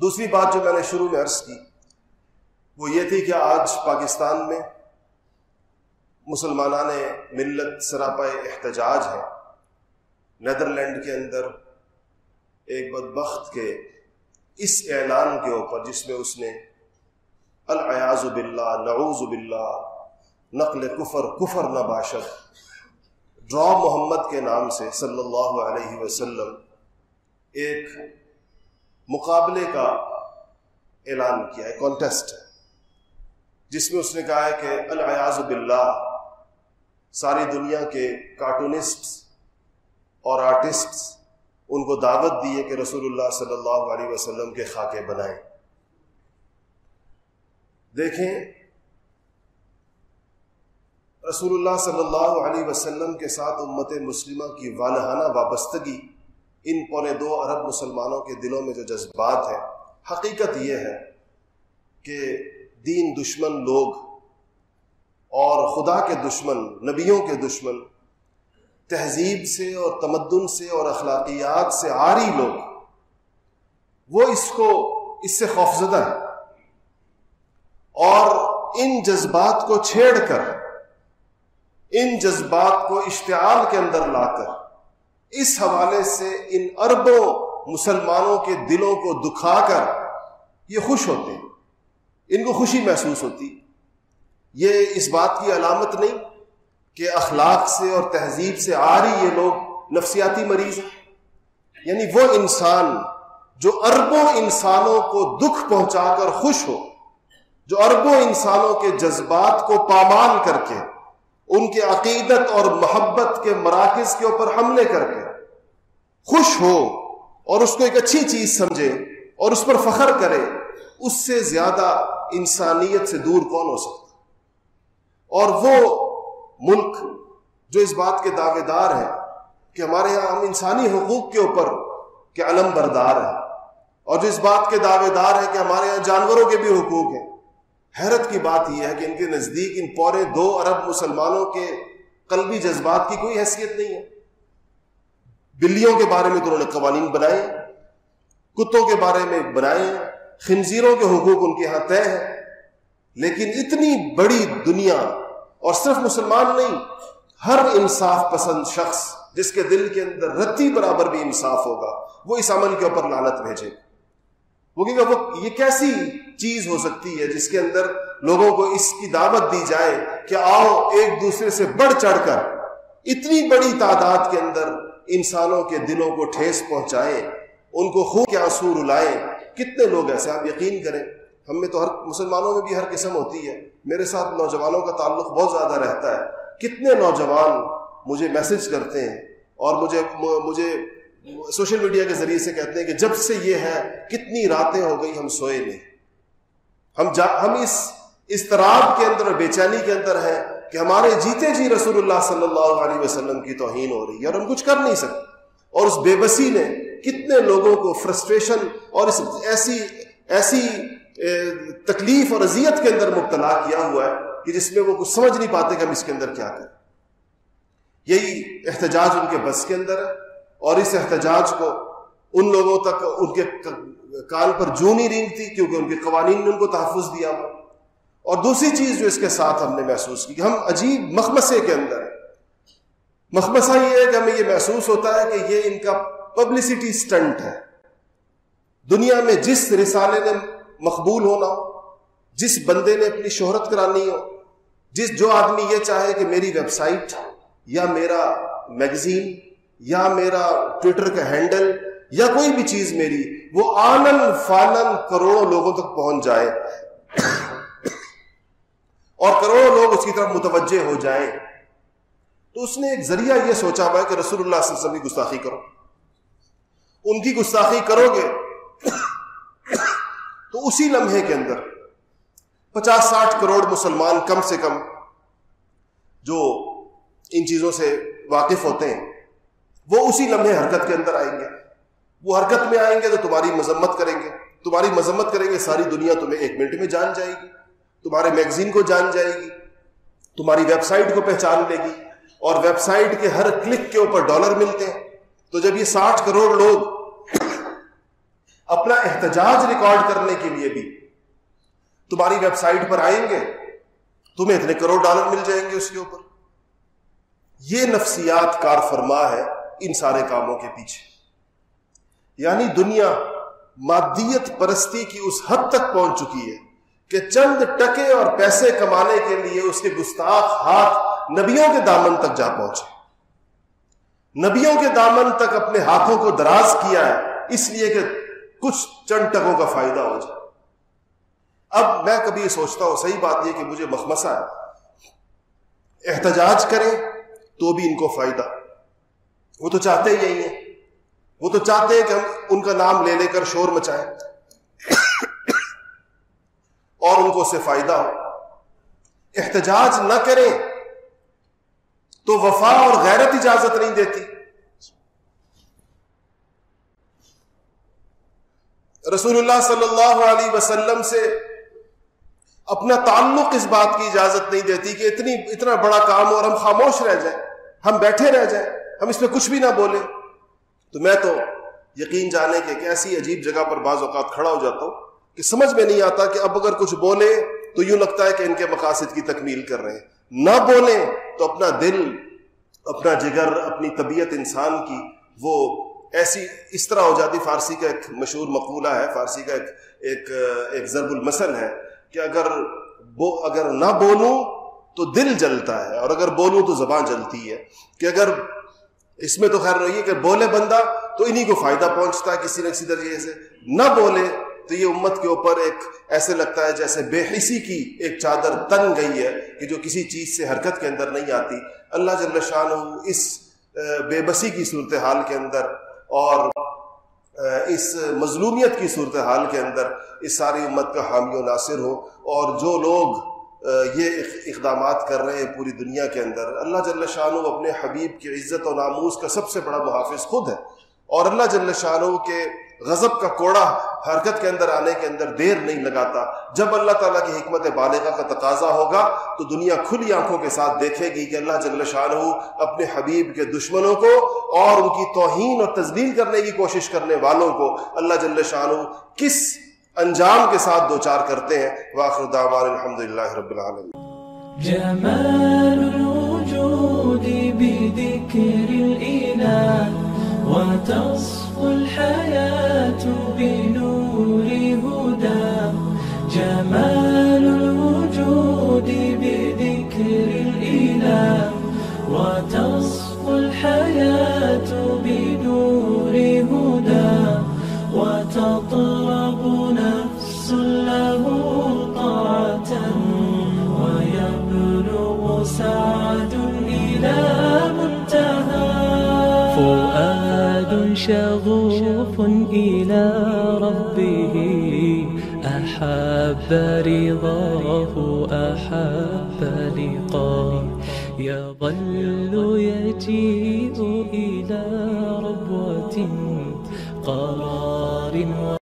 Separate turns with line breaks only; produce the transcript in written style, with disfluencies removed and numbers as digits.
دوسری بات جو میں نے شروع میں عرض کی وہ یہ تھی کہ آج پاکستان میں مسلمانان ملت سراپائے احتجاج ہیں. نیدرلینڈ کے اندر ایک بدبخت کے اس اعلان کے اوپر جس میں اس نے العیاذ باللہ نعوذ باللہ نقل کفر نہ باشد ڈرا محمد کے نام سے صلی اللہ علیہ وسلم ایک مقابلے کا اعلان کیا ہے، کانٹیسٹ ہے، جس میں اس نے کہا ہے کہ العیاذ باللہ ساری دنیا کے کارٹونسٹس اور آرٹسٹس ان کو دعوت دی ہے کہ رسول اللہ صلی اللہ علیہ وسلم کے خاکے بنائیں. دیکھیں رسول اللہ صلی اللہ علیہ وسلم کے ساتھ امت مسلمہ کی والہانہ وابستگی، ان 2.25 ارب مسلمانوں کے دلوں میں جو جذبات ہیں، حقیقت یہ ہے کہ دین دشمن لوگ اور خدا کے دشمن، نبیوں کے دشمن، تہذیب سے اور تمدن سے اور اخلاقیات سے عاری لوگ، وہ اس سے خوفزدہ ہیں، اور ان جذبات کو چھیڑ کر، ان جذبات کو اشتعال کے اندر لا کر اس حوالے سے ان اربوں مسلمانوں کے دلوں کو دکھا کر یہ خوش ہوتے ہیں، ان کو خوشی محسوس ہوتی. یہ اس بات کی علامت نہیں کہ اخلاق سے اور تہذیب سے عاری یہ لوگ نفسیاتی مریض ہیں. یعنی وہ انسان جو اربوں انسانوں کو دکھ پہنچا کر خوش ہو، جو اربوں انسانوں کے جذبات کو پامال کر کے، ان کے عقیدت اور محبت کے مراکز کے اوپر حملے کر کے خوش ہو اور اس کو ایک اچھی چیز سمجھے اور اس پر فخر کرے، اس سے زیادہ انسانیت سے دور کون ہو سکتا؟ اور وہ ملک جو اس بات کے دعوے دار ہیں کہ ہمارے ہاں ہم انسانی حقوق کے اوپر کے علم بردار ہیں، اور جو اس بات کے دعوے دار ہیں کہ ہمارے ہاں جانوروں کے بھی حقوق ہیں، حیرت کی بات یہ ہے کہ ان کے نزدیک ان 2.25 ارب مسلمانوں کے قلبی جذبات کی کوئی حیثیت نہیں ہے. بلیوں کے بارے میں تو انہوں نے قوانین بنائے، کتوں کے بارے میں بنائے، خنزیروں کے حقوق ان کے ہاں طے ہیں، لیکن اتنی بڑی دنیا، اور صرف مسلمان نہیں، ہر انصاف پسند شخص جس کے دل کے اندر رتی برابر بھی انصاف ہوگا وہ اس عمل کے اوپر لعنت بھیجے. وہ کہے گا یہ کیسی چیز ہو سکتی ہے جس کے اندر لوگوں کو اس کی دعوت دی جائے کہ آؤ ایک دوسرے سے بڑھ چڑھ کر اتنی بڑی تعداد کے اندر انسانوں کے دلوں کو ٹھیس پہنچائیں، ان کو خون کے آنسو رلائیں. کتنے لوگ ایسے، آپ یقین کریں، ہم میں تو ہر مسلمانوں میں بھی ہر قسم ہوتی ہے، میرے ساتھ نوجوانوں کا تعلق بہت زیادہ رہتا ہے. کتنے نوجوان مجھے میسج کرتے ہیں اور مجھے سوشل میڈیا کے ذریعے سے کہتے ہیں کہ جب سے یہ ہے کتنی راتیں ہو گئی ہم سوئے نہیں. ہم اس اضطراب کے اندر اور بے چینی کے اندر ہیں کہ ہمارے جیتے جی رسول اللہ صلی اللہ علیہ وسلم کی توہین ہو رہی ہے اور ہم کچھ کر نہیں سکتے. اور اس بے بسی نے کتنے لوگوں کو فرسٹریشن اور اس ایسی تکلیف اور اذیت کے اندر مبتلا کیا ہوا ہے کہ جس میں وہ کچھ سمجھ نہیں پاتے کہ ہم اس کے اندر کیا کریں. یہی احتجاج ان کے بس کے اندر ہے، اور اس احتجاج کو ان لوگوں تک ان کے کان پر جوں نہیں رینگتی کیونکہ ان کے قوانین نے ان کو تحفظ دیا ہوا. اور دوسری چیز جو اس کے ساتھ ہم نے محسوس کی کہ ہم عجیب مخمسے کے اندر ہیں. مخمسہ یہ ہے کہ ہمیں یہ محسوس ہوتا ہے کہ یہ ان کا پبلسٹی سٹنٹ ہے. دنیا میں جس رسالے نے مقبول ہونا ہو، جس بندے نے اپنی شہرت کرانی ہو، جو آدمی یہ چاہے کہ میری ویب سائٹ یا میرا میگزین یا میرا ٹویٹر کا ہینڈل یا کوئی بھی چیز میری وہ آنن فانن کروڑوں لوگوں تک پہنچ جائے اور کروڑوں لوگ اس کی طرف متوجہ ہو جائیں، تو اس نے ایک ذریعہ یہ سوچا ہوا ہے کہ رسول اللہ صلی اللہ علیہ وسلم کی گستاخی کرو. ان کی گستاخی کرو گے تو اسی لمحے کے اندر 50-60 کروڑ مسلمان کم سے کم جو ان چیزوں سے واقف ہوتے ہیں وہ اسی لمحے حرکت کے اندر آئیں گے. وہ حرکت میں آئیں گے تو تمہاری مذمت کریں گے. تمہاری مذمت کریں گے، ساری دنیا تمہیں 1 منٹ میں جان جائے گی، تمہارے میگزین کو جان جائے گی، تمہاری ویب سائٹ کو پہچان لے گی، اور ویب سائٹ کے ہر کلک کے اوپر ڈالر ملتے ہیں. تو جب یہ 60 کروڑ لوگ اپنا احتجاج ریکارڈ کرنے کے لیے بھی تمہاری ویب سائٹ پر آئیں گے، تمہیں اتنے کروڑ ڈالر مل جائیں گے اس کے اوپر. یہ نفسیات کار فرما ہے ان سارے کاموں کے پیچھے. یعنی دنیا مادیت پرستی کی اس حد تک پہنچ چکی ہے کہ چند ٹکے اور پیسے کمانے کے لیے اس کے گستاخ ہاتھ نبیوں کے دامن تک جا پہنچے. نبیوں کے دامن تک اپنے ہاتھوں کو دراز کیا ہے اس لیے کہ کچھ چند ٹکوں کا فائدہ ہو جائے. اب میں کبھی یہ سوچتا ہوں، صحیح بات یہ کہ مجھے مخمصہ ہے، احتجاج کریں تو بھی ان کو فائدہ. وہ تو چاہتے ہی یہی ہیں، وہ تو چاہتے ہیں کہ ہم ان کا نام لے لے کر شور مچائیں اور ان کو اس سے فائدہ ہو. احتجاج نہ کریں تو وفا اور غیرت اجازت نہیں دیتی. رسول اللہ صلی اللہ علیہ وسلم سے اپنا تعلق اس بات کی اجازت نہیں دیتی کہ اتنا بڑا کام ہو اور ہم خاموش رہ جائیں، ہم بیٹھے رہ جائیں، ہم اس میں کچھ بھی نہ بولیں. تو میں تو یقین جانے کہ ایک ایسی عجیب جگہ پر بعض اوقات کھڑا ہو جاتا ہوں کہ سمجھ میں نہیں آتا کہ اب اگر کچھ بولے تو یوں لگتا ہے کہ ان کے مقاصد کی تکمیل کر رہے ہیں، نہ بولیں تو اپنا دل، اپنا جگر، اپنی طبیعت انسان کی وہ ایسی اس طرح ہو جاتی. فارسی کا ایک مشہور مقولہ ہے، فارسی کا ایک ضرب المثل ہے کہ اگر نہ بولوں تو دل جلتا ہے اور اگر بولوں تو زبان جلتی ہے. کہ اگر اس میں تو خیر نہیں ہے کہ بولے بندہ تو انہی کو فائدہ پہنچتا ہے کسی نہ کسی طریقے سے، نہ بولے تو یہ امت کے اوپر ایک ایسے لگتا ہے جیسے بے حسی کی ایک چادر تن گئی ہے کہ جو کسی چیز سے حرکت کے اندر نہیں آتی. اللہ جل شانہ اس بے بسی کی صورتحال کے اندر اور اس مظلومیت کی صورتحال کے اندر اس ساری امت کا حامی و ناصر ہو. اور جو لوگ یہ اقدامات کر رہے ہیں پوری دنیا کے اندر، اللہ جل شانہ اپنے حبیب کی عزت و ناموس کا سب سے بڑا محافظ خود ہے، اور اللہ جل شانہ کے غضب کا کوڑا حرکت کے اندر آنے کے اندر دیر نہیں لگاتا. جب اللہ تعالیٰ کی حکمت بالغہ کا تقاضا ہوگا تو دنیا کھلی آنکھوں کے ساتھ دیکھے گی کہ اللہ جل شانہ اپنے حبیب کے دشمنوں کو اور ان کی توہین اور تذلیل کرنے کی کوشش کرنے والوں کو اللہ جل شانہ کس انجام کے ساتھ دوچار کرتے ہیں. وآخر دعوانا الحمدللہ رب العالمین.
جمال الوجود بذكر الإله وتصفو الحياة بنور هدى. جمال الوجود بذكر الإله وتصفو الحياة بنور هدى. وتطلب نفس له طاعة ويبلغ سعد إلى منتهى. فؤاد شغوف إلى ربه أحب رضاه أحب لقاه. يظل يجيء إلى ربوة قرار